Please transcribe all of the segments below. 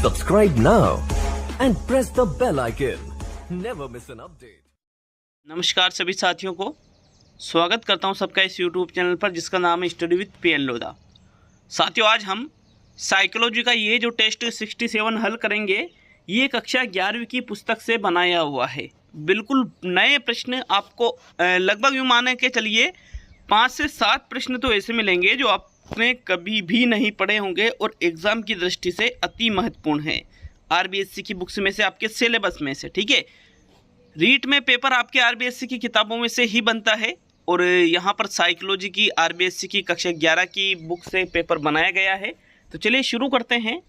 Subscribe now and press the bell icon. Never miss an update. नमस्कार सभी साथियों को स्वागत करता हूं सबका इस YouTube चैनल पर जिसका नाम है स्टडी विद पीएन लोधा। साथियों, आज हम साइकोलॉजी का ये जो टेस्ट 67 हल करेंगे, ये कक्षा 11वीं की पुस्तक से बनाया हुआ है। बिल्कुल नए प्रश्न आपको लगभग यूँ माने के चलिए 5 से 7 प्रश्न तो ऐसे मिलेंगे जो आपने कभी भी नहीं पढ़े होंगे और एग्ज़ाम की दृष्टि से अति महत्वपूर्ण है। आरबीएससी की बुक्स में से, आपके सिलेबस में से, ठीक है। रीट में पेपर आपके आरबीएससी की किताबों में से ही बनता है और यहाँ पर साइकोलॉजी की आरबीएससी की कक्षा 11 की बुक से पेपर बनाया गया है। तो चलिए शुरू करते हैं।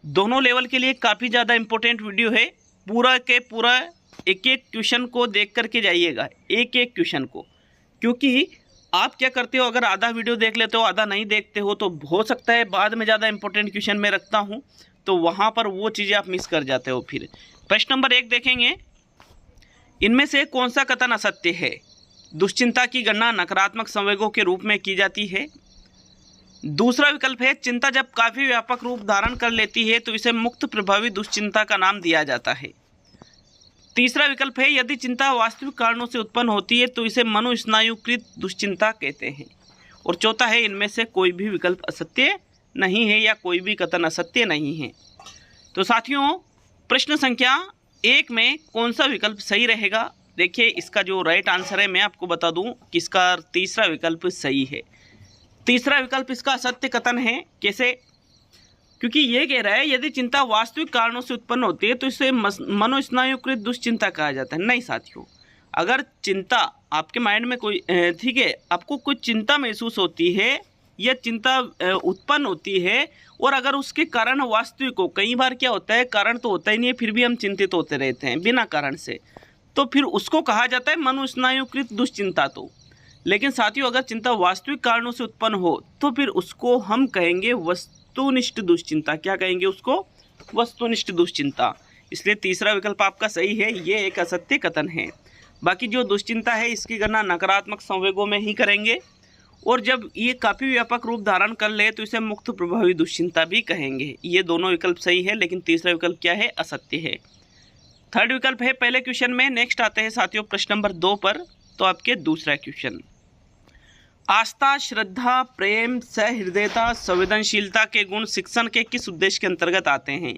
दोनों लेवल के लिए काफ़ी ज़्यादा इम्पोर्टेंट वीडियो है। पूरा के पूरा एक एक क्वेश्चन को देख करके जाइएगा, एक एक क्वेश्चन को, क्योंकि आप क्या करते हो, अगर आधा वीडियो देख लेते हो आधा नहीं देखते हो तो हो सकता है बाद में ज़्यादा इंपॉर्टेंट क्वेश्चन मैं रखता हूँ तो वहाँ पर वो चीज़ें आप मिस कर जाते हो। फिर प्रश्न नंबर 1 देखेंगे, इनमें से कौन सा कथन असत्य है? दुश्चिंता की गणना नकारात्मक संवेगों के रूप में की जाती है। दूसरा विकल्प है, चिंता जब काफ़ी व्यापक रूप धारण कर लेती है तो इसे मुक्त प्रभावी दुश्चिंता का नाम दिया जाता है। तीसरा विकल्प है, यदि चिंता वास्तविक कारणों से उत्पन्न होती है तो इसे मनोस्नायुकृत दुश्चिंता कहते हैं। और चौथा है, इनमें से कोई भी विकल्प असत्य नहीं है या कोई भी कथन असत्य नहीं है। तो साथियों, प्रश्न संख्या 1 में कौन सा विकल्प सही रहेगा? देखिए, इसका जो राइट आंसर है मैं आपको बता दूं कि इसका तीसरा विकल्प सही है। तीसरा विकल्प इसका असत्य कथन है। कैसे? क्योंकि ये कह रहा है यदि चिंता वास्तविक कारणों से उत्पन्न होती है तो इसे मनोस्नायुकृत दुश्चिंता कहा जाता है। नहीं साथियों, अगर चिंता आपके माइंड में कोई ठीक है, आपको कुछ चिंता महसूस होती है या चिंता उत्पन्न होती है और अगर उसके कारण वास्तविक हो, कई बार क्या होता है कारण तो होता ही नहीं है फिर भी हम चिंतित होते रहते हैं बिना कारण से, तो फिर उसको कहा जाता है मनोस्नायुकृत दुश्चिंता। तो लेकिन साथियों, अगर चिंता वास्तविक कारणों से उत्पन्न हो तो फिर उसको हम कहेंगे वस्तुनिष्ठ दुश्चिंता। क्या कहेंगे उसको? वस्तुनिष्ठ दुश्चिंता। इसलिए तीसरा विकल्प आपका सही है, ये एक असत्य कथन है। बाकी जो दुश्चिंता है इसकी गणना नकारात्मक संवेगों में ही करेंगे और जब ये काफ़ी व्यापक रूप धारण कर ले तो इसे मुक्त प्रभावी दुश्चिंता भी कहेंगे। ये दोनों विकल्प सही है, लेकिन तीसरा विकल्प क्या है? असत्य है। थर्ड विकल्प है पहले क्वेश्चन में। नेक्स्ट आते हैं साथियों प्रश्न नंबर 2 पर। तो आपके दूसरा क्वेश्चन, आस्था, श्रद्धा, प्रेम, सहृदयता, संवेदनशीलता के गुण शिक्षण के किस उद्देश्य के अंतर्गत आते हैं?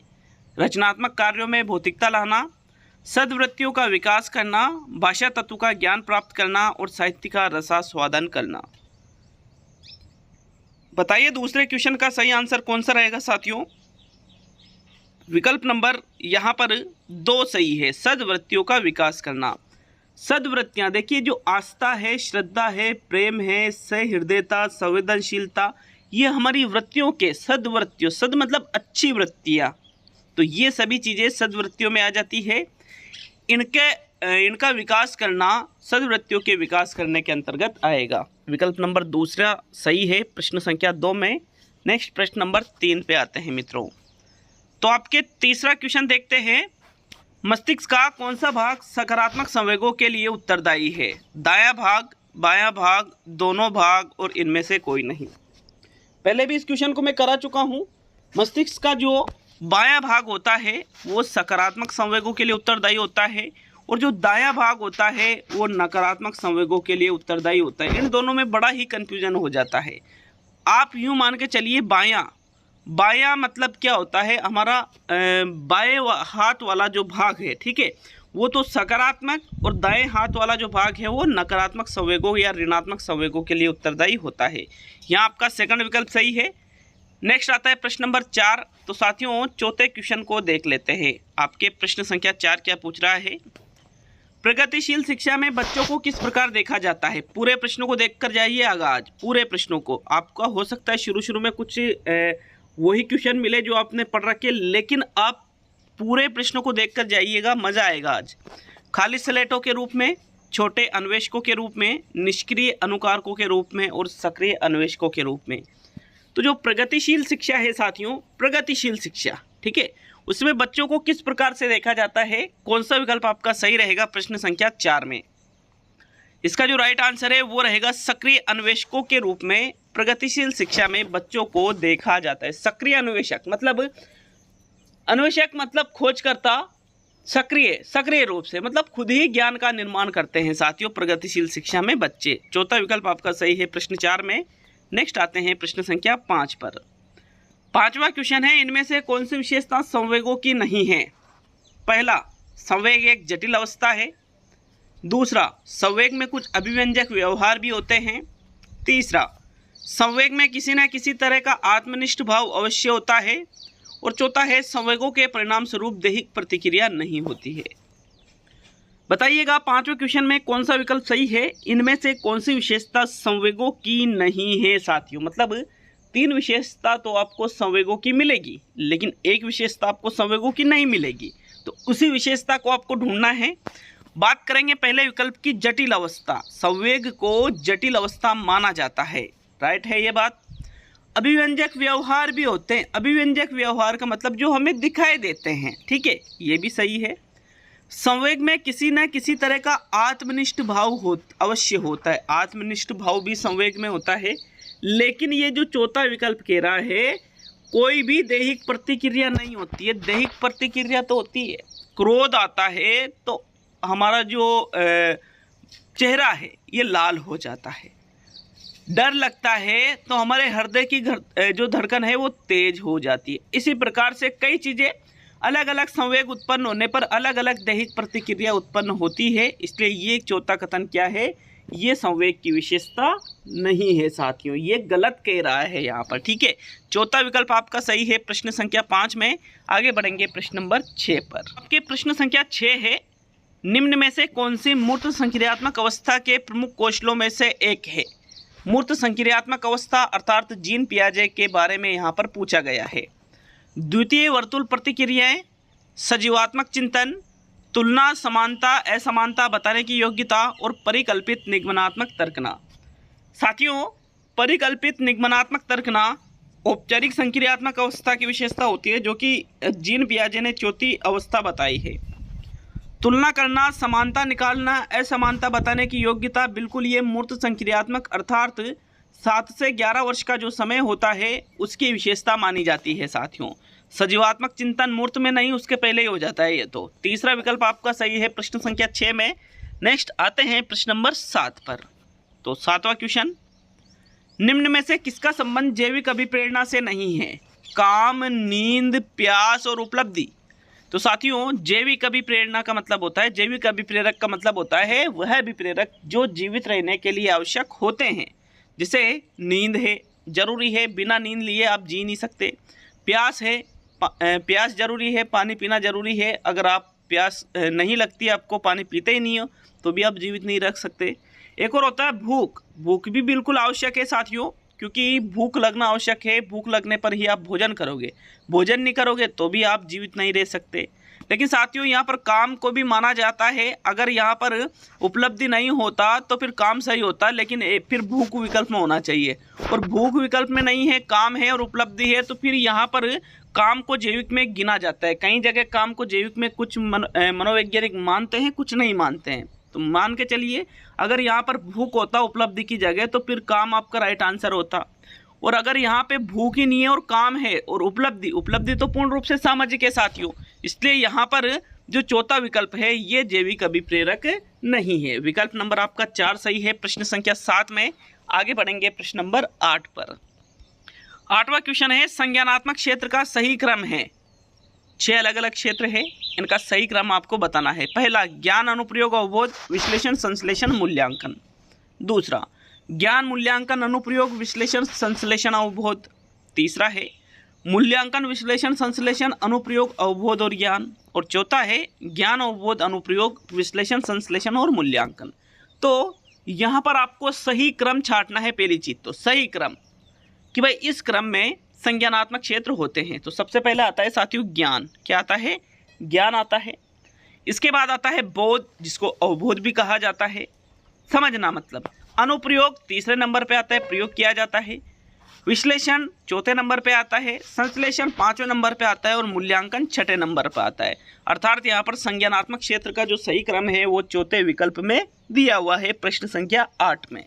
रचनात्मक कार्यों में भौतिकता लाना, सद्वृत्तियों का विकास करना, भाषा तत्व का ज्ञान प्राप्त करना और साहित्य का रसास्वादन करना। बताइए दूसरे क्वेश्चन का सही आंसर कौन सा रहेगा साथियों? विकल्प नंबर यहाँ पर 2 सही है, सद्वृत्तियों का विकास करना। सद्वृत्तियाँ देखिए, जो आस्था है, श्रद्धा है, प्रेम है, सहृदयता, संवेदनशीलता, ये हमारी वृत्तियों के सद्वृत्तियों, सद मतलब अच्छी वृत्तियाँ, तो ये सभी चीज़ें सद्वृत्तियों में आ जाती है। इनका विकास करना सद्वृत्तियों के विकास करने के अंतर्गत आएगा। विकल्प नंबर दूसरा सही है प्रश्न संख्या 2 में। नेक्स्ट प्रश्न नंबर 3 पे आते हैं मित्रों। तो आपके तीसरा क्वेश्चन देखते हैं, मस्तिष्क का कौन सा भाग सकारात्मक संवेगों के लिए उत्तरदायी है? दायां भाग, बायां भाग, दोनों भाग और इनमें से कोई नहीं। पहले भी इस क्वेश्चन को मैं करा चुका हूं। मस्तिष्क का जो बायां भाग होता है वो सकारात्मक संवेगों के लिए उत्तरदायी होता है और जो दायां भाग होता है वो नकारात्मक संवेगों के लिए उत्तरदायी होता है। इन दोनों में बड़ा ही कन्फ्यूजन हो जाता है। आप यूँ मान के चलिए, बायां मतलब क्या होता है? हमारा बाएं हाथ वाला जो भाग है, ठीक है, वो तो सकारात्मक और दाएं हाथ वाला जो भाग है वो नकारात्मक संवेगों या ऋणात्मक संवेगों के लिए उत्तरदायी होता है। यहाँ आपका सेकंड विकल्प सही है। नेक्स्ट आता है प्रश्न नंबर 4। तो साथियों, चौथे क्वेश्चन को देख लेते हैं। आपके प्रश्न संख्या 4 क्या पूछ रहा है? प्रगतिशील शिक्षा में बच्चों को किस प्रकार देखा जाता है? पूरे प्रश्नों को देखकर जाइएगा आज, पूरे प्रश्नों को। आपका हो सकता है शुरू में कुछ वही क्वेश्चन मिले जो आपने पढ़ रखे, लेकिन आप पूरे प्रश्नों को देखकर जाइएगा, मज़ा आएगा आज। खाली स्लेटों के रूप में, छोटे अन्वेषकों के रूप में, निष्क्रिय अनुकारकों के रूप में और सक्रिय अन्वेषकों के रूप में। तो जो प्रगतिशील शिक्षा है साथियों, प्रगतिशील शिक्षा, ठीक है, उसमें बच्चों को किस प्रकार से देखा जाता है? कौन सा विकल्प आपका सही रहेगा प्रश्न संख्या 4 में? इसका जो राइट आंसर है वो रहेगा सक्रिय अन्वेषकों के रूप में प्रगतिशील शिक्षा में बच्चों को देखा जाता है। सक्रिय अन्वेषक मतलब अन्वेषक मतलब खोजकर्ता, सक्रिय रूप से मतलब खुद ही ज्ञान का निर्माण करते हैं साथियों प्रगतिशील शिक्षा में बच्चे। चौथा विकल्प आपका सही है प्रश्न 4 में। नेक्स्ट आते हैं प्रश्न संख्या 5 पर। 5वां क्वेश्चन है, इनमें से कौन सी विशेषता संवेगों की नहीं है? पहला, संवेग एक जटिल अवस्था है। दूसरा, संवेग में कुछ अभिव्यंजक व्यवहार भी होते हैं। तीसरा, संवेग में किसी न किसी तरह का आत्मनिष्ठ भाव अवश्य होता है। और चौथा है, संवेगों के परिणाम स्वरूप दैहिक प्रतिक्रिया नहीं होती है। बताइएगा 5वें क्वेश्चन में कौन सा विकल्प सही है? इनमें से कौन सी विशेषता संवेगों की नहीं है साथियों? मतलब 3 विशेषता तो आपको संवेगों की मिलेगी, लेकिन एक विशेषता आपको संवेगों की नहीं मिलेगी, तो उसी विशेषता को आपको ढूंढना है। बात करेंगे पहले विकल्प की, जटिल अवस्था। संवेग को जटिल अवस्था माना जाता है, राइट है ये बात। अभिव्यंजक व्यवहार भी होते हैं। अभिव्यंजक व्यवहार का मतलब जो हमें दिखाई देते हैं, ठीक है, ये भी सही है। संवेग में किसी न किसी तरह का आत्मनिष्ठ भाव अवश्य होता है। आत्मनिष्ठ भाव भी संवेग में होता है। लेकिन ये जो चौथा विकल्प कह रहा है, कोई भी दैहिक प्रतिक्रिया नहीं होती है। दैहिक प्रतिक्रिया तो होती है, क्रोध आता है तो हमारा जो चेहरा है ये लाल हो जाता है। डर लगता है तो हमारे हृदय की जो धड़कन है वो तेज हो जाती है। इसी प्रकार से कई चीज़ें अलग अलग संवेग उत्पन्न होने पर अलग अलग दैहिक प्रतिक्रिया उत्पन्न होती है। इसलिए ये चौथा कथन क्या है? ये संवेग की विशेषता नहीं है साथियों, ये गलत कह रहा है यहाँ पर, ठीक है। चौथा विकल्प आपका सही है प्रश्न संख्या 5 में। आगे बढ़ेंगे प्रश्न नंबर 6 पर। आपके प्रश्न संख्या 6 है, निम्न में से कौन सी मूर्त संक्रियात्मक अवस्था के प्रमुख कौशलों में से एक है? मूर्त संक्रियात्मक अवस्था अर्थात जीन पियाजे के बारे में यहाँ पर पूछा गया है। द्वितीय वर्तुल प्रतिक्रियाएं, सजीवात्मक चिंतन, तुलना, समानता, असमानता बताने की योग्यता और परिकल्पित निगमनात्मक तर्कना। साथियों, परिकल्पित निगमनात्मक तर्कना औपचारिक संक्रियात्मक अवस्था की विशेषता होती है, जो कि जीन पियाजे ने चौथी अवस्था बताई है। तुलना करना, समानता निकालना, असमानता बताने की योग्यता, बिल्कुल ये मूर्त संक्रियात्मक अर्थात 7 से 11 वर्ष का जो समय होता है उसकी विशेषता मानी जाती है साथियों। सजीवात्मक चिंतन मूर्त में नहीं, उसके पहले ही हो जाता है ये तो। तीसरा विकल्प आपका सही है प्रश्न संख्या 6 में। नेक्स्ट आते हैं प्रश्न नंबर 7 पर। तो 7वां क्वेश्चन, निम्न में से किसका संबंध जैविक अभिप्रेरणा से नहीं है? काम, नींद, प्यास और उपलब्धि। तो साथियों, जैविक अभिप्रेरणा का मतलब होता है, जैविक अभिप्रेरक का मतलब होता है वह अभिप्रेरक जो जीवित रहने के लिए आवश्यक होते हैं। जैसे नींद है, जरूरी है, बिना नींद लिए आप जी नहीं सकते। प्यास है, प्यास जरूरी है, पानी पीना जरूरी है। अगर आप प्यास नहीं लगती, आपको पानी पीते ही नहीं हो, तो भी आप जीवित नहीं रख सकते। एक और होता है भूख। भूख भी बिल्कुल आवश्यक है साथियों, क्योंकि भूख लगना आवश्यक है। भूख लगने पर ही आप भोजन करोगे, भोजन नहीं करोगे तो भी आप जीवित नहीं रह सकते। लेकिन साथियों, यहाँ पर काम को भी माना जाता है। अगर यहाँ पर उपलब्धि नहीं होता तो फिर काम सही होता, लेकिन फिर भूख विकल्प में होना चाहिए, और भूख विकल्प में नहीं है, काम है और उपलब्धि है, तो फिर यहाँ पर काम को जैविक में गिना जाता है। कई जगह काम को जैविक में कुछ मनोवैज्ञानिक मानते हैं, कुछ नहीं मानते हैं। तो मान के चलिए, अगर यहाँ पर भूख होता उपलब्धि की जगह, तो फिर काम आपका राइट आंसर होता। और अगर यहाँ पे भूख ही नहीं है और काम है और उपलब्धि तो पूर्ण रूप से सामाजिक है साथियों, इसलिए यहाँ पर जो चौथा विकल्प है ये जैविक अभिप्रेरक नहीं है। विकल्प नंबर आपका 4 सही है प्रश्न संख्या 7 में। आगे बढ़ेंगे प्रश्न नंबर 8 पर। 8वां क्वेश्चन है, संज्ञानात्मक क्षेत्र का सही क्रम है। 6 अलग अलग क्षेत्र है, इनका सही क्रम आपको बताना है। पहला, ज्ञान, अनुप्रयोग, अवबोध, विश्लेषण, संश्लेषण, मूल्यांकन। दूसरा, ज्ञान, मूल्यांकन, अनुप्रयोग, विश्लेषण, संश्लेषण, अवबोध। तीसरा है मूल्यांकन, विश्लेषण, संश्लेषण, अनुप्रयोग, अवबोध और ज्ञान। और चौथा है ज्ञान, अवबोध, अनुप्रयोग, विश्लेषण, संश्लेषण और मूल्यांकन। तो यहाँ पर आपको सही क्रम छांटना है। पहली चीज तो सही क्रम, कि भाई इस क्रम में संज्ञानात्मक क्षेत्र होते हैं। तो सबसे पहले आता है साथियों ज्ञान। क्या आता है? ज्ञान आता है। इसके बाद आता है बोध, जिसको अवबोध भी कहा जाता है, समझना मतलब। अनुप्रयोग तीसरे नंबर पे आता है, प्रयोग किया जाता है। विश्लेषण चौथे नंबर पे आता है, संश्लेषण 5वें नंबर पे आता है और मूल्यांकन 6ठे नंबर पे आता है। अर्थात यहाँ पर संज्ञानात्मक क्षेत्र का जो सही क्रम है वो चौथे विकल्प में दिया हुआ है प्रश्न संख्या 8 में।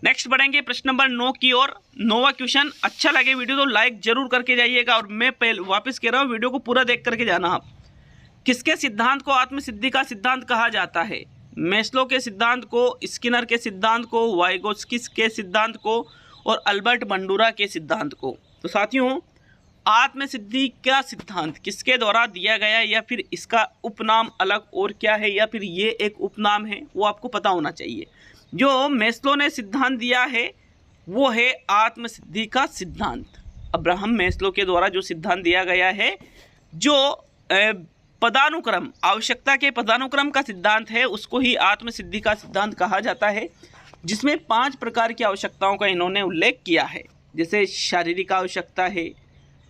नेक्स्ट बढ़ेंगे प्रश्न नंबर 9 की ओर। 9वां क्वेश्चन। अच्छा लगे वीडियो तो लाइक जरूर करके जाइएगा, और मैं वापस कह रहा हूँ वीडियो को पूरा देख करके जाना आप। किसके सिद्धांत को आत्मसिद्धि का सिद्धांत कहा जाता है? मैस्लो के सिद्धांत को, स्किनर के सिद्धांत को, वाइगोत्स्की के सिद्धांत को, और अल्बर्ट बंडूरा के सिद्धांत को। तो साथियों, आत्मसिद्धि का सिद्धांत किसके द्वारा दिया गया, या फिर इसका उपनाम अलग और क्या है, या फिर ये एक उपनाम है, वो आपको पता होना चाहिए। जो मैस्लो ने सिद्धांत दिया है वो है आत्मसिद्धि का सिद्धांत। अब्राहम मैस्लो के द्वारा जो सिद्धांत दिया गया है, जो पदानुक्रम, आवश्यकता के पदानुक्रम का सिद्धांत है, उसको ही आत्मसिद्धि का सिद्धांत कहा जाता है, जिसमें 5 प्रकार की आवश्यकताओं का इन्होंने उल्लेख किया है। जैसे शारीरिक आवश्यकता है,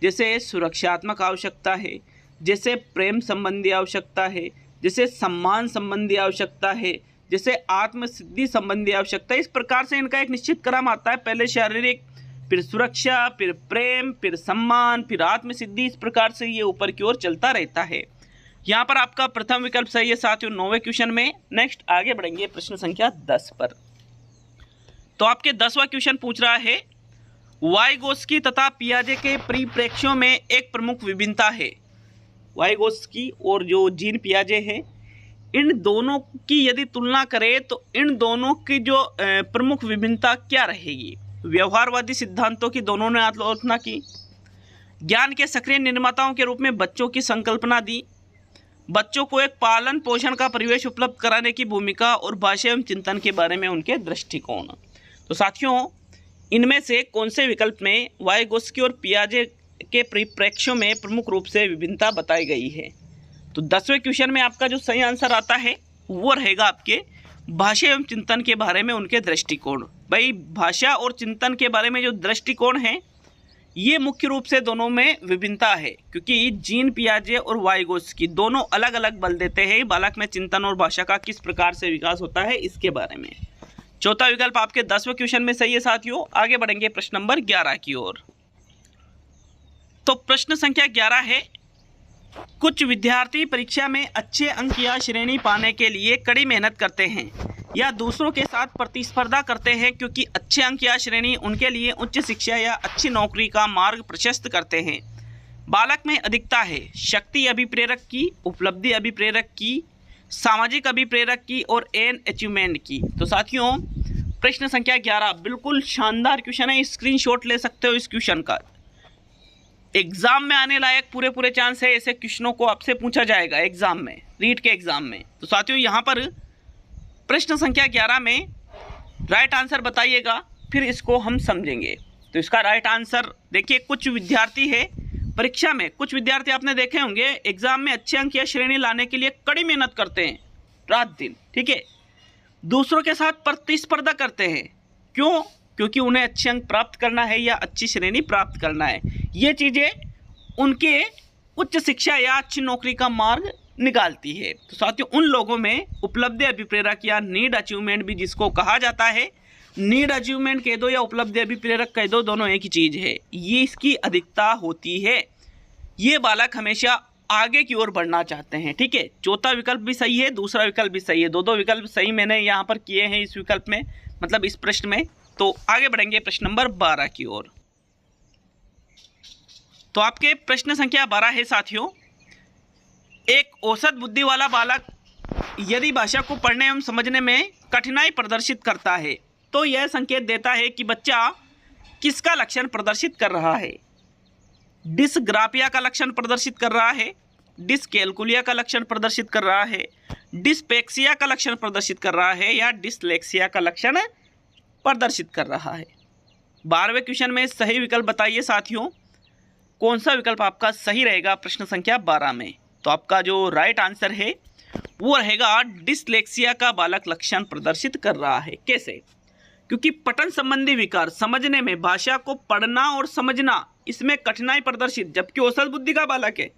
जैसे सुरक्षात्मक आवश्यकता है, जैसे प्रेम संबंधी आवश्यकता है, जैसे सम्मान संबंधी आवश्यकता है, जैसे आत्मसिद्धि संबंधी आवश्यकता। इस प्रकार से इनका एक निश्चित क्रम आता है, पहले शारीरिक, फिर सुरक्षा, फिर प्रेम, फिर सम्मान, फिर आत्मसिद्धि। इस प्रकार से ये ऊपर की ओर चलता रहता है। यहाँ पर आपका प्रथम विकल्प सही है साथियों 9वें क्वेश्चन में। नेक्स्ट आगे बढ़ेंगे प्रश्न संख्या 10 पर। तो आपके 10वां क्वेश्चन पूछ रहा है, वाइगोत्स्की तथा पियाजे के परिप्रेक्ष्यों में एक प्रमुख विभिन्नता है। वाइगोत्स्की और जो जीन पियाजे हैं, इन दोनों की यदि तुलना करें तो इन दोनों की जो प्रमुख विभिन्नता क्या रहेगी? व्यवहारवादी सिद्धांतों की दोनों ने आलोचना की, ज्ञान के सक्रिय निर्माताओं के रूप में बच्चों की संकल्पना दी, बच्चों को एक पालन पोषण का परिवेश उपलब्ध कराने की भूमिका, और भाषा एवं चिंतन के बारे में उनके दृष्टिकोण। तो साथियों, इनमें से कौन से विकल्प में वाइगोत्स्की और पियाजे के परिप्रेक्ष्यों में प्रमुख रूप से विभिन्नता बताई गई है? तो 10वें क्वेश्चन में आपका जो सही आंसर आता है वो रहेगा आपके भाषा एवं चिंतन के बारे में उनके दृष्टिकोण। भाई, भाषा और चिंतन के बारे में जो दृष्टिकोण है, ये मुख्य रूप से दोनों में विभिन्नता है, क्योंकि जीन पियाजे और वाइगोत्स्की दोनों अलग अलग बल देते हैं बालक में चिंतन और भाषा का किस प्रकार से विकास होता है इसके बारे में। चौथा विकल्प आपके 10वें क्वेश्चन में सही है साथियों। आगे बढ़ेंगे प्रश्न नंबर 11 की ओर। तो प्रश्न संख्या 11 है, कुछ विद्यार्थी परीक्षा में अच्छे अंक या श्रेणी पाने के लिए कड़ी मेहनत करते हैं या दूसरों के साथ प्रतिस्पर्धा करते हैं, क्योंकि अच्छे अंक या श्रेणी उनके लिए उच्च शिक्षा या अच्छी नौकरी का मार्ग प्रशस्त करते हैं। बालक में अधिकता है शक्ति अभिप्रेरक की, उपलब्धि अभिप्रेरक की, सामाजिक अभिप्रेरक की और एन अचीवमेंट की। तो साथियों, प्रश्न संख्या 11 बिल्कुल शानदार क्वेश्चन है, स्क्रीनशॉट ले सकते हो इस क्वेश्चन का। एग्जाम में आने लायक पूरे चांस है, ऐसे क्वेश्चनों को आपसे पूछा जाएगा एग्जाम में, रीट के एग्जाम में। तो साथियों, यहाँ पर प्रश्न संख्या 11 में राइट आंसर बताइएगा, फिर इसको हम समझेंगे। तो इसका राइट आंसर देखिए, कुछ विद्यार्थी है परीक्षा में, कुछ विद्यार्थी आपने देखे होंगे एग्जाम में अच्छे अंक या श्रेणी लाने के लिए कड़ी मेहनत करते हैं रात दिन, ठीक है। दूसरों के साथ प्रतिस्पर्धा करते हैं, क्यों? क्योंकि उन्हें अच्छे अंक प्राप्त करना है या अच्छी श्रेणी प्राप्त करना है। ये चीज़ें उनके उच्च शिक्षा या अच्छी नौकरी का मार्ग निकालती है। तो साथियों, उन लोगों में उपलब्धि अभिप्रेरक या नीड अचीवमेंट भी जिसको कहा जाता है, नीड अचीवमेंट कह दो या उपलब्धि अभिप्रेरक कह दो, दोनों एक ही चीज़ है, ये इसकी अधिकता होती है। ये बालक हमेशा आगे की ओर बढ़ना चाहते हैं, ठीक है। चौथा विकल्प भी सही है, दूसरा विकल्प भी सही है, दो विकल्प सही मैंने यहाँ पर किए हैं इस विकल्प में, मतलब इस प्रश्न में। तो आगे बढ़ेंगे प्रश्न नंबर 12 की ओर। तो आपके प्रश्न संख्या 12 है साथियों, एक औसत बुद्धि वाला बालक यदि भाषा को पढ़ने एवं समझने में कठिनाई प्रदर्शित करता है तो यह संकेत देता है कि बच्चा किसका लक्षण प्रदर्शित कर रहा है? डिसग्राफिया का लक्षण प्रदर्शित कर रहा है, डिसकैल्कुलिया का लक्षण प्रदर्शित कर रहा है, डिस्पेक्सिया का लक्षण प्रदर्शित कर रहा है, या डिसलेक्सिया का लक्षण प्रदर्शित कर रहा है। 12वें क्वेश्चन में सही विकल्प बताइए साथियों, कौन सा विकल्प आपका सही रहेगा प्रश्न संख्या 12 में? तो आपका जो राइट आंसर है वो रहेगा डिसलेक्सिया का बालक लक्षण प्रदर्शित कर रहा है। कैसे? क्योंकि पठन संबंधी विकार, समझने में, भाषा को पढ़ना और समझना, इसमें कठिनाई प्रदर्शित, जबकि औसत बुद्धि का बालक है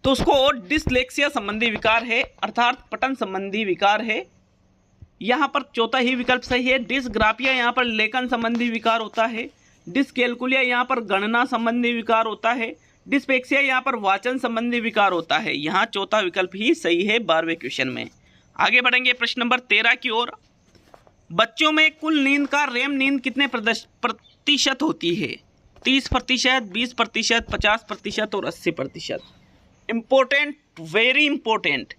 तो उसको डिसलेक्सिया संबंधी विकार है, अर्थात पठन संबंधी विकार है। यहाँ पर चौथा ही विकल्प सही है। डिसग्राफिया यहाँ पर लेखन संबंधी विकार होता है, डिसकैल्कुलिया यहाँ पर गणना संबंधी विकार होता है, डिस्पेक्सिया यहाँ पर वाचन संबंधी विकार होता है। यहाँ चौथा विकल्प ही सही है 12वें क्वेश्चन में। आगे बढ़ेंगे प्रश्न नंबर 13 की ओर। बच्चों में कुल नींद का रेम नींद कितने प्रतिशत होती है? 30%, 20%, 50% और 80%। इम्पोर्टेंट, वेरी इंपॉर्टेंट,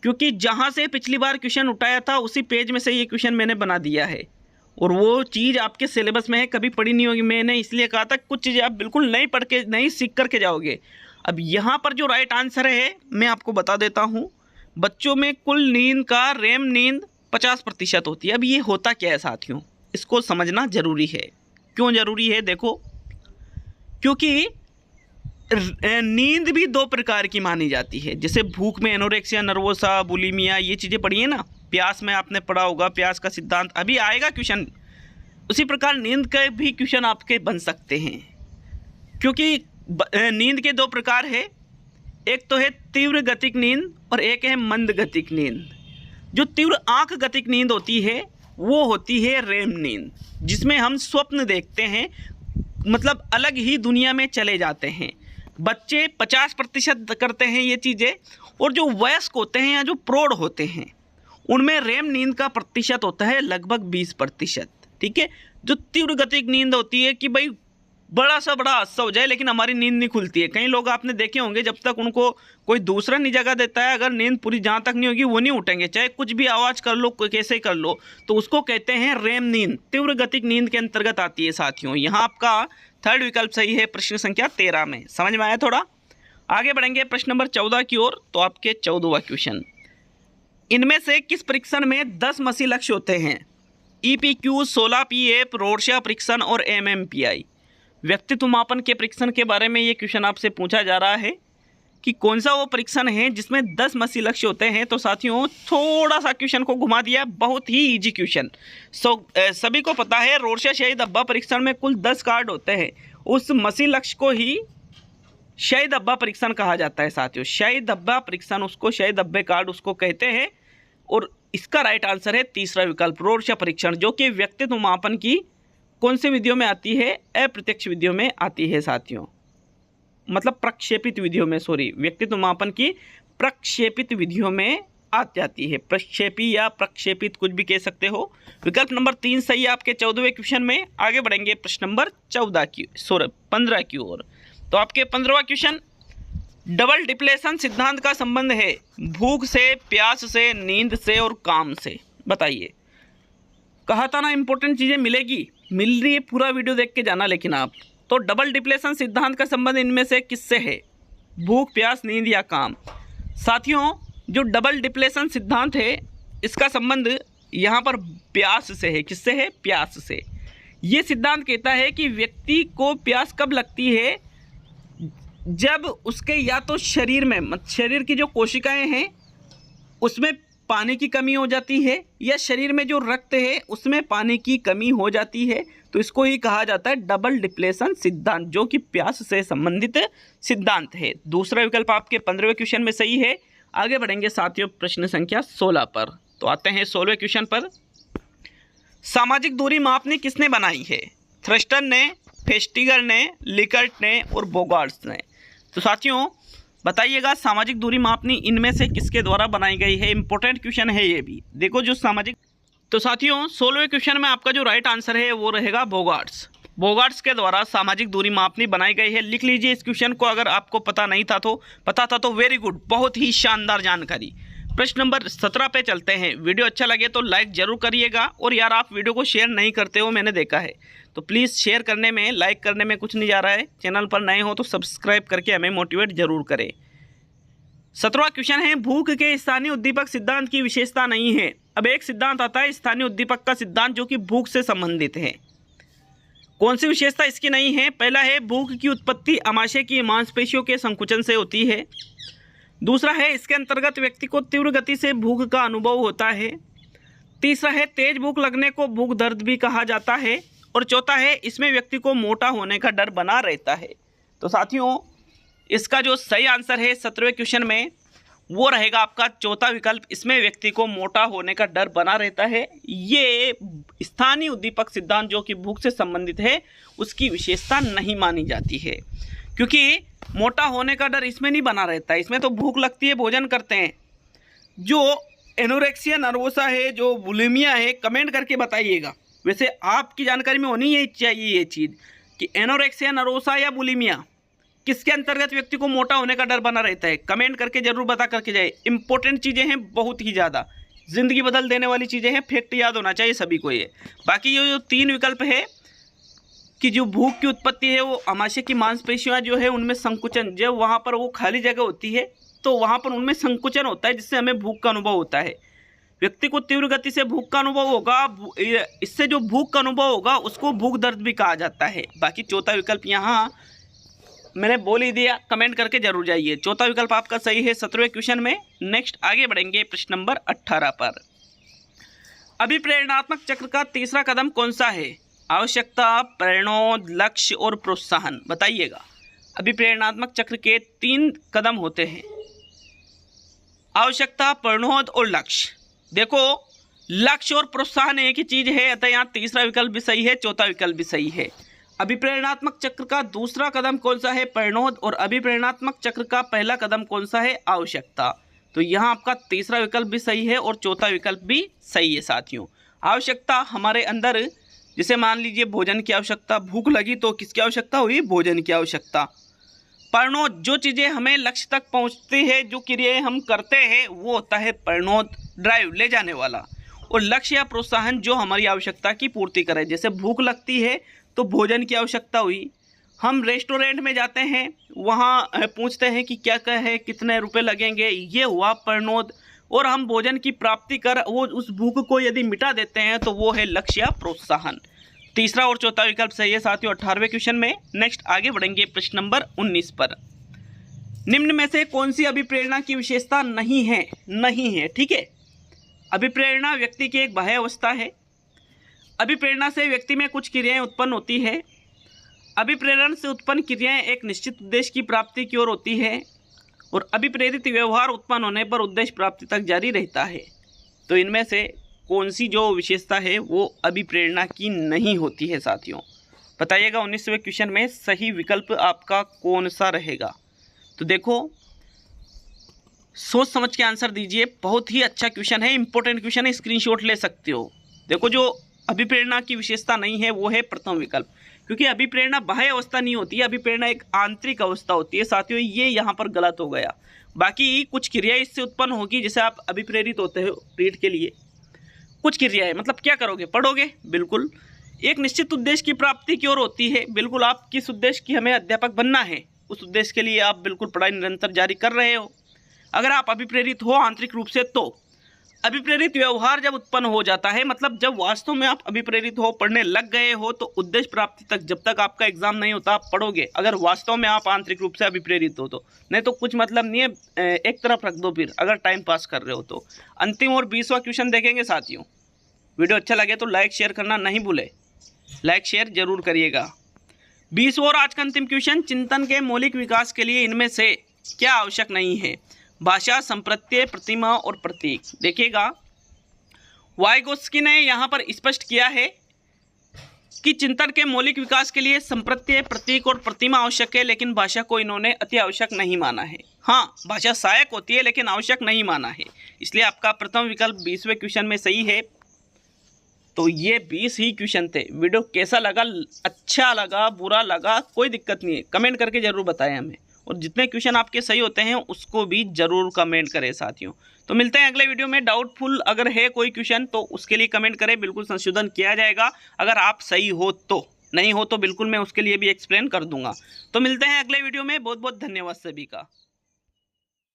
क्योंकि जहाँ से पिछली बार क्वेश्चन उठाया था उसी पेज में से ये क्वेश्चन मैंने बना दिया है और वो चीज़ आपके सिलेबस में है, कभी पढ़ी नहीं होगी। मैंने इसलिए कहा था कुछ चीज़ें आप बिल्कुल नहीं पढ़ के नहीं सीख करके जाओगे। अब यहाँ पर जो राइट आंसर है मैं आपको बता देता हूँ। बच्चों में कुल नींद का रेम नींद 50% होती है। अब ये होता क्या है साथियों, इसको समझना ज़रूरी है। क्यों ज़रूरी है? देखो, क्योंकि नींद भी दो प्रकार की मानी जाती है। जैसे भूख में एनोरेक्सिया नर्वोसा, बुलिमिया, ये चीज़ें पढ़ी है ना। प्यास में आपने पढ़ा होगा, प्यास का सिद्धांत, अभी आएगा क्वेश्चन। उसी प्रकार नींद के भी क्वेश्चन आपके बन सकते हैं, क्योंकि नींद के दो प्रकार है। एक तो है तीव्र गतिक नींद और एक है मंद गतिक नींद। जो तीव्र आंख गतिक नींद होती है वो होती है रेम नींद, जिसमें हम स्वप्न देखते हैं, मतलब अलग ही दुनिया में चले जाते हैं। बच्चे 50% करते हैं ये चीज़ें, और जो वयस्क होते हैं या जो प्रौढ़ होते हैं उनमें रेम नींद का प्रतिशत होता है लगभग 20%। ठीक है। जो तीव्र गतिक नींद होती है कि भाई बड़ा सा बड़ा हादसा हो जाए लेकिन हमारी नींद नहीं खुलती है। कई लोग आपने देखे होंगे, जब तक उनको कोई दूसरा नहीं जगह देता है, अगर नींद पूरी जहाँ तक नहीं होगी वो नहीं उठेंगे, चाहे कुछ भी आवाज़ कर लो, कैसे कर लो। तो उसको कहते हैं रेम नींद, तीव्र गतिक नींद के अंतर्गत आती है साथियों। यहाँ आपका थर्ड विकल्प सही है प्रश्न संख्या 13 में। समझ में आया? थोड़ा आगे बढ़ेंगे प्रश्न नंबर 14 की ओर। तो आपके 14वां क्वेश्चन, इनमें से किस परीक्षण में 10 मसी लक्ष्य होते हैं? EPQ, 16 PF, रोर्शा परीक्षण और MMPI। व्यक्तित्व मापन के परीक्षण के बारे में ये क्वेश्चन आपसे पूछा जा रहा है कि कौन सा वो परीक्षण है जिसमें 10 मसी लक्ष्य होते हैं। तो साथियों थोड़ा सा क्वेश्चन को घुमा दिया, बहुत ही इजी क्वेश्चन। सभी को पता है रोर्शा शाही धब्बा परीक्षण में कुल 10 कार्ड होते हैं। उस मसी लक्ष्य को ही शाही धब्बा परीक्षण कहा जाता है साथियों। शाही धब्बा परीक्षण, उसको शाही धब्बे कार्ड उसको कहते हैं। और इसका राइट आंसर है तीसरा विकल्प, रोर्शा परीक्षण, जो कि व्यक्तित्व मापन की कौन सी विधियों में आती है? अप्रत्यक्ष विधियों में आती है साथियों, मतलब प्रक्षेपित विधियों में, सॉरी, व्यक्तित्व मापन की प्रक्षेपित विधियों में आ जाती है। प्रक्षेपी या प्रक्षेपित कुछ भी कह सकते हो। विकल्प नंबर 3 सही है आपके 14वें क्वेश्चन में। आगे बढ़ेंगे प्रश्न नंबर 15 की ओर। तो आपके 15वां क्वेश्चन, डबल डिप्लेशन सिद्धांत का संबंध है भूख से, प्यास से, नींद से और काम से। बताइए। कहा था ना इंपॉर्टेंट चीज़ें मिलेगी, मिल रही है, पूरा वीडियो देख के जाना। लेकिन आप तो डबल डिप्लेशन सिद्धांत का संबंध इनमें से किससे है? भूख, प्यास, नींद या काम? साथियों जो डबल डिप्लेशन सिद्धांत है इसका संबंध यहाँ पर प्यास से है। किससे है? प्यास से। ये सिद्धांत कहता है कि व्यक्ति को प्यास कब लगती है? जब उसके या तो शरीर में, शरीर की जो कोशिकाएं हैं उसमें पानी की कमी हो जाती है, या शरीर में जो रक्त है उसमें पानी की कमी हो जाती है। तो इसको ही कहा जाता है डबल डिप्लेशन सिद्धांत, जो कि प्यास से संबंधित सिद्धांत है। दूसरा विकल्प आपके 15वें क्वेश्चन में सही है। आगे बढ़ेंगे साथियों प्रश्न संख्या 16 पर। तो आते हैं 16वें क्वेश्चन पर। सामाजिक दूरी मापनी किसने बनाई है? थ्रस्टर ने, फेस्टिगर ने, लिकर्ट ने और बोगार्ट्स ने। तो साथियों बताइएगा सामाजिक दूरी मापनी इनमें से किसके द्वारा बनाई गई है? इंपॉर्टेंट क्वेश्चन है ये भी। देखो जो सामाजिक, तो साथियों 16वें क्वेश्चन में आपका जो राइट आंसर है वो रहेगा बोगार्ट्स। बोगार्ट्स के द्वारा सामाजिक दूरी मापनी बनाई गई है। लिख लीजिए इस क्वेश्चन को, अगर आपको पता नहीं था तो, पता था तो वेरी गुड, बहुत ही शानदार जानकारी। प्रश्न नंबर 17 पे चलते हैं। वीडियो अच्छा लगे तो लाइक जरूर करिएगा। और यार आप वीडियो को शेयर नहीं करते हो, मैंने देखा है, तो प्लीज़ शेयर करने में, लाइक करने में कुछ नहीं जा रहा है। चैनल पर नए हो तो सब्सक्राइब करके हमें मोटिवेट जरूर करें। 17वां क्वेश्चन है, भूख के स्थानीय उद्दीपक सिद्धांत की विशेषता नहीं है। अब एक सिद्धांत आता है स्थानीय उद्दीपक का सिद्धांत, जो कि भूख से संबंधित है। कौन सी विशेषता इसकी नहीं है? पहला है भूख की उत्पत्ति आमाशय की मांसपेशियों के संकुचन से होती है। दूसरा है इसके अंतर्गत व्यक्ति को तीव्र गति से भूख का अनुभव होता है। तीसरा है तेज भूख लगने को भूख दर्द भी कहा जाता है। और चौथा है इसमें व्यक्ति को मोटा होने का डर बना रहता है। तो साथियों इसका जो सही आंसर है 17वें क्वेश्चन में वो रहेगा आपका चौथा विकल्प, इसमें व्यक्ति को मोटा होने का डर बना रहता है। ये स्थानीय उद्दीपक सिद्धांत जो कि भूख से संबंधित है उसकी विशेषता नहीं मानी जाती है, क्योंकि मोटा होने का डर इसमें नहीं बना रहता है। इसमें तो भूख लगती है, भोजन करते हैं। जो एनोरेक्सिया नर्वोसा है, जो बुलिमिया है, कमेंट करके बताइएगा। वैसे आपकी जानकारी में होनी ही चाहिए ये चीज़ कि एनोरेक्सिया नर्वोसा या बुलिमिया किसके अंतर्गत व्यक्ति को मोटा होने का डर बना रहता है। कमेंट करके जरूर बता करके जाए। इंपॉर्टेंट चीज़ें हैं, बहुत ही ज़्यादा जिंदगी बदल देने वाली चीज़ें हैं, फैक्ट याद होना चाहिए सभी को ये। बाकी ये जो 3 विकल्प है कि जो भूख की उत्पत्ति है वो आमाशय की मांसपेशियां जो है उनमें संकुचन, जब वहाँ पर वो खाली जगह होती है तो वहाँ पर उनमें संकुचन होता है, जिससे हमें भूख का अनुभव होता है। व्यक्ति को तीव्र गति से भूख का अनुभव होगा, इससे जो भूख का अनुभव होगा उसको भूख दर्द भी कहा जाता है। बाकी चौथा विकल्प यहाँ मैंने बोल ही दिया, कमेंट करके जरूर जाइए। चौथा विकल्प आपका सही है 17वें क्वेश्चन में। नेक्स्ट आगे बढ़ेंगे प्रश्न नंबर 18 पर। अभिप्रेरणात्मक चक्र का तीसरा कदम कौन सा है? आवश्यकता, प्रेरणोद, लक्ष्य और प्रोत्साहन। बताइएगा। अभिप्रेरणात्मक चक्र के 3 कदम होते हैं, आवश्यकता, प्रेरणोद और लक्ष्य। देखो, लक्ष्य और प्रोत्साहन एक ही चीज है, अतः यहाँ तीसरा विकल्प भी सही है, चौथा विकल्प भी सही है। अभिप्रेरणात्मक चक्र का दूसरा कदम कौन सा है? प्रेरणोद। और अभिप्रेरणात्मक चक्र का पहला कदम कौन सा है? आवश्यकता। तो यहाँ आपका तीसरा विकल्प भी सही है और चौथा विकल्प भी सही है साथियों। आवश्यकता हमारे अंदर, जैसे मान लीजिए भोजन की आवश्यकता, भूख लगी तो किसकी आवश्यकता हुई? भोजन की आवश्यकता। प्रेरणोद, जो चीज़ें हमें लक्ष्य तक पहुंचती है, जो क्रियाएं हम करते हैं वो होता है प्रेरणोद, ड्राइव, ले जाने वाला। और लक्ष्य या प्रोत्साहन जो हमारी आवश्यकता की पूर्ति करे, जैसे भूख लगती है तो भोजन की आवश्यकता हुई। हम रेस्टोरेंट में जाते हैं, वहाँ पूछते हैं कि क्या क्या है, कितने रुपए लगेंगे, ये हुआ प्रेरणोद। और हम भोजन की प्राप्ति कर वो उस भूख को यदि मिटा देते हैं तो वो है लक्ष्य या प्रोत्साहन। तीसरा और चौथा विकल्प सही है साथियों 18वें क्वेश्चन में। नेक्स्ट आगे बढ़ेंगे प्रश्न नंबर 19 पर। निम्न में से कौन सी अभिप्रेरणा की विशेषता नहीं है? नहीं है, ठीक है। अभिप्रेरणा व्यक्ति की एक बाह्य अवस्था है। अभिप्रेरणा से व्यक्ति में कुछ क्रियाएं उत्पन्न होती है। अभिप्रेरण से उत्पन्न क्रियाएं एक निश्चित उद्देश्य की प्राप्ति की ओर होती है। और अभिप्रेरित व्यवहार उत्पन्न होने पर उद्देश्य प्राप्ति तक जारी रहता है। तो इनमें से कौन सी जो विशेषता है वो अभिप्रेरणा की नहीं होती है साथियों? बताइएगा। 19वें क्वेश्चन में सही विकल्प आपका कौन सा रहेगा? तो देखो, सोच समझ के आंसर दीजिए। बहुत ही अच्छा क्वेश्चन है, इंपॉर्टेंट क्वेश्चन है, स्क्रीनशॉट ले सकते हो। देखो, जो अभिप्रेरणा की विशेषता नहीं है वो है प्रथम विकल्प, क्योंकि अभिप्रेरणा बाह्य अवस्था नहीं होती है, अभिप्रेरणा एक आंतरिक अवस्था होती है साथियों। ये यहाँ पर गलत हो गया। बाकी कुछ क्रिया इससे उत्पन्न होगी, जैसे आप अभिप्रेरित होते हो रीड के लिए, कुछ क्रिया है, मतलब क्या करोगे? पढ़ोगे, बिल्कुल। एक निश्चित उद्देश्य की प्राप्ति की ओर होती है, बिल्कुल। आप किस उद्देश्य की, हमें अध्यापक बनना है, उस उद्देश्य के लिए आप बिल्कुल पढ़ाई निरंतर जारी कर रहे हो। अगर आप अभिप्रेरित हो आंतरिक रूप से, तो अभिप्रेरित व्यवहार जब उत्पन्न हो जाता है, मतलब जब वास्तव में आप अभिप्रेरित हो, पढ़ने लग गए हो, तो उद्देश्य प्राप्ति तक, जब तक आपका एग्जाम नहीं होता, आप पढ़ोगे। अगर वास्तव में आप आंतरिक रूप से अभिप्रेरित हो तो, नहीं तो कुछ मतलब नहीं है, एक तरफ रख दो फिर, अगर टाइम पास कर रहे हो तो। अंतिम और 20वां क्वेश्चन देखेंगे साथियों। वीडियो अच्छा लगे तो लाइक शेयर करना नहीं भूले, लाइक शेयर जरूर करिएगा। 20 और आज का अंतिम क्वेश्चन। चिंतन के मौलिक विकास के लिए इनमें से क्या आवश्यक नहीं है? भाषा, संप्रत्यय, प्रतिमा और प्रतीक। देखिएगा, वाइगोत्स्की ने यहाँ पर स्पष्ट किया है कि चिंतन के मौलिक विकास के लिए संप्रत्यय, प्रतीक और प्रतिमा आवश्यक है, लेकिन भाषा को इन्होंने अति आवश्यक नहीं माना है। हाँ, भाषा सहायक होती है लेकिन आवश्यक नहीं माना है। इसलिए आपका प्रथम विकल्प 20वें क्वेश्चन में सही है। तो ये 20 ही क्वेश्चन थे। वीडियो कैसा लगा? अच्छा लगा, बुरा लगा, कोई दिक्कत नहीं है, कमेंट करके जरूर बताएं हमें। और जितने क्वेश्चन आपके सही होते हैं उसको भी जरूर कमेंट करें साथियों। तो मिलते हैं अगले वीडियो में। डाउटफुल अगर है कोई क्वेश्चन तो उसके लिए कमेंट करें, बिल्कुल संशोधन किया जाएगा। अगर आप सही हो तो, नहीं हो तो बिल्कुल मैं उसके लिए भी एक्सप्लेन कर दूंगा। तो मिलते हैं अगले वीडियो में। बहुत बहुत धन्यवाद सभी का।